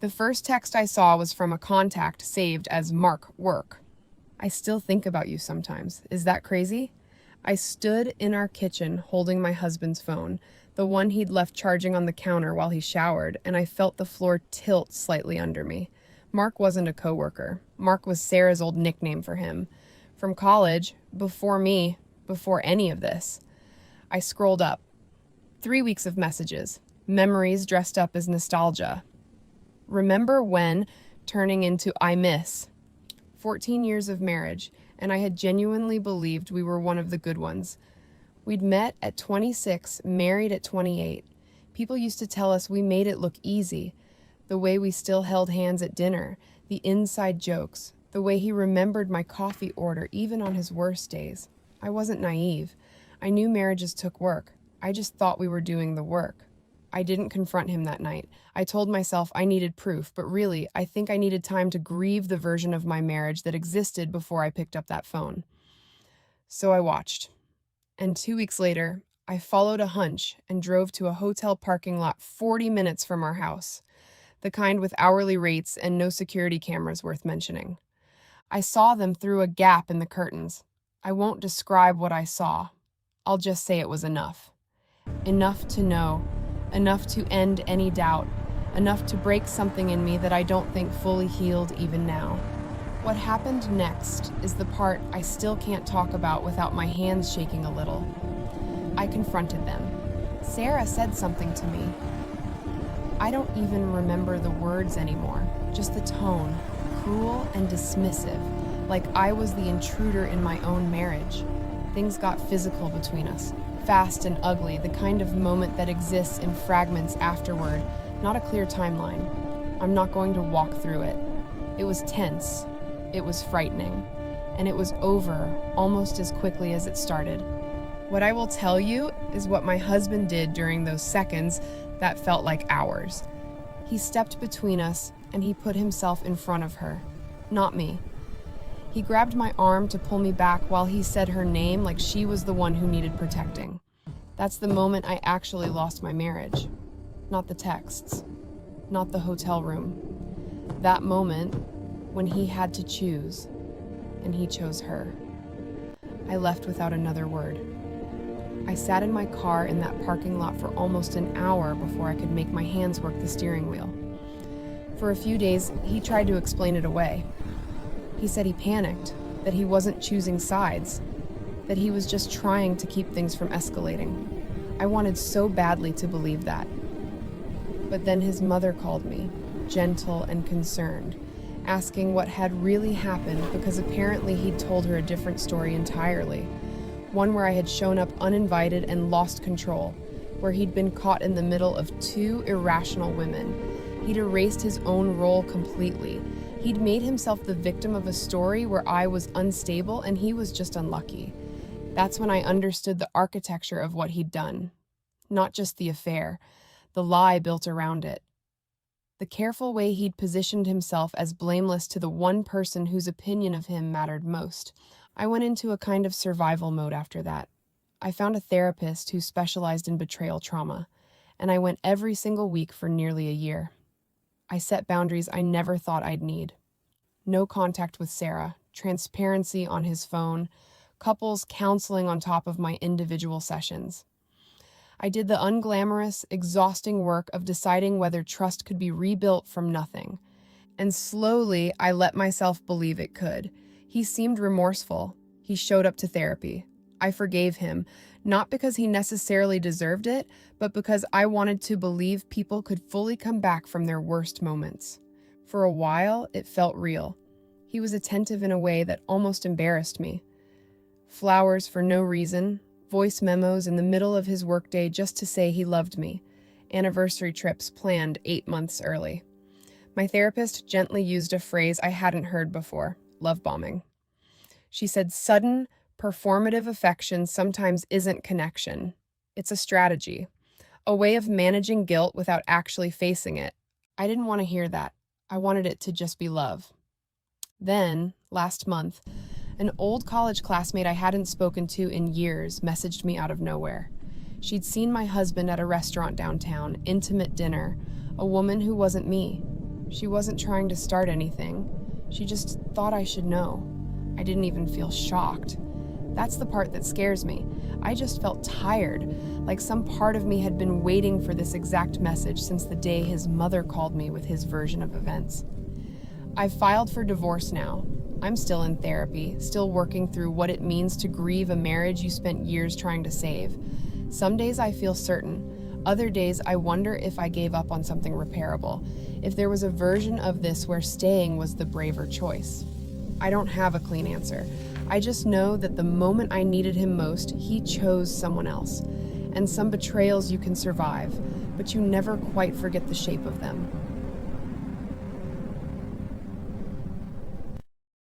The first text I saw was from a contact saved as Mark Work. I still think about you sometimes. Is that crazy? I stood in our kitchen holding my husband's phone, the one he'd left charging on the counter while he showered, and I felt the floor tilt slightly under me. Mark wasn't a coworker. Mark was Sarah's old nickname for him. From college, before me, before any of this. I scrolled up. 3 weeks of messages. Memories dressed up as nostalgia. Remember when, turning into I miss. 14 years of marriage, and I had genuinely believed we were one of the good ones. We'd met at 26, married at 28. People used to tell us we made it look easy. The way we still held hands at dinner, the inside jokes, the way he remembered my coffee order even on his worst days. I wasn't naive. I knew marriages took work. I just thought we were doing the work. I didn't confront him that night. I told myself I needed proof, but really, I think I needed time to grieve the version of my marriage that existed before I picked up that phone. So I watched. And 2 weeks later, I followed a hunch and drove to a hotel parking lot 40 minutes from our house, the kind with hourly rates and no security cameras worth mentioning. I saw them through a gap in the curtains. I won't describe what I saw. I'll just say it was enough. Enough to know. Enough to end any doubt, enough to break something in me that I don't think fully healed even now. What happened next is the part I still can't talk about without my hands shaking a little. I confronted them. Sarah said something to me. I don't even remember the words anymore, just the tone, cruel and dismissive, like I was the intruder in my own marriage. Things got physical between us. Fast and ugly, the kind of moment that exists in fragments afterward, not a clear timeline. I'm not going to walk through it. It was tense, it was frightening, and it was over almost as quickly as it started. What I will tell you is what my husband did during those seconds that felt like hours. He stepped between us and he put himself in front of her, not me. He grabbed my arm to pull me back while he said her name like she was the one who needed protecting. That's the moment I actually lost my marriage. Not the texts, not the hotel room. That moment when he had to choose, and he chose her. I left without another word. I sat in my car in that parking lot for almost an hour before I could make my hands work the steering wheel. For a few days, he tried to explain it away. He said he panicked, that he wasn't choosing sides, that he was just trying to keep things from escalating. I wanted so badly to believe that. But then his mother called me, gentle and concerned, asking what had really happened because apparently he'd told her a different story entirely, one where I had shown up uninvited and lost control, where he'd been caught in the middle of two irrational women. He'd erased his own role completely. He'd made himself the victim of a story where I was unstable and he was just unlucky. That's when I understood the architecture of what he'd done. Not just the affair, the lie built around it. The careful way he'd positioned himself as blameless to the one person whose opinion of him mattered most. I went into a kind of survival mode after that. I found a therapist who specialized in betrayal trauma, and I went every single week for nearly a year. I set boundaries I never thought I'd need. No contact with Sarah, transparency on his phone, couples counseling on top of my individual sessions. I did the unglamorous, exhausting work of deciding whether trust could be rebuilt from nothing. And slowly, I let myself believe it could. He seemed remorseful. He showed up to therapy. I forgave him, not because he necessarily deserved it, but because I wanted to believe people could fully come back from their worst moments. For a while, it felt real. He was attentive in a way that almost embarrassed me. Flowers for no reason, voice memos in the middle of his workday just to say he loved me, anniversary trips planned 8 months early. My therapist gently used a phrase I hadn't heard before, love bombing. She said, sudden, performative affection sometimes isn't connection. It's a strategy, a way of managing guilt without actually facing it. I didn't want to hear that. I wanted it to just be love. Then, last month, an old college classmate I hadn't spoken to in years messaged me out of nowhere. She'd seen my husband at a restaurant downtown, intimate dinner, a woman who wasn't me. She wasn't trying to start anything. She just thought I should know. I didn't even feel shocked. That's the part that scares me. I just felt tired, like some part of me had been waiting for this exact message since the day his mother called me with his version of events. I've filed for divorce now. I'm still in therapy, still working through what it means to grieve a marriage you spent years trying to save. Some days I feel certain. Other days I wonder if I gave up on something repairable, if there was a version of this where staying was the braver choice. I don't have a clean answer. I just know that the moment I needed him most, he chose someone else. And some betrayals you can survive, but you never quite forget the shape of them.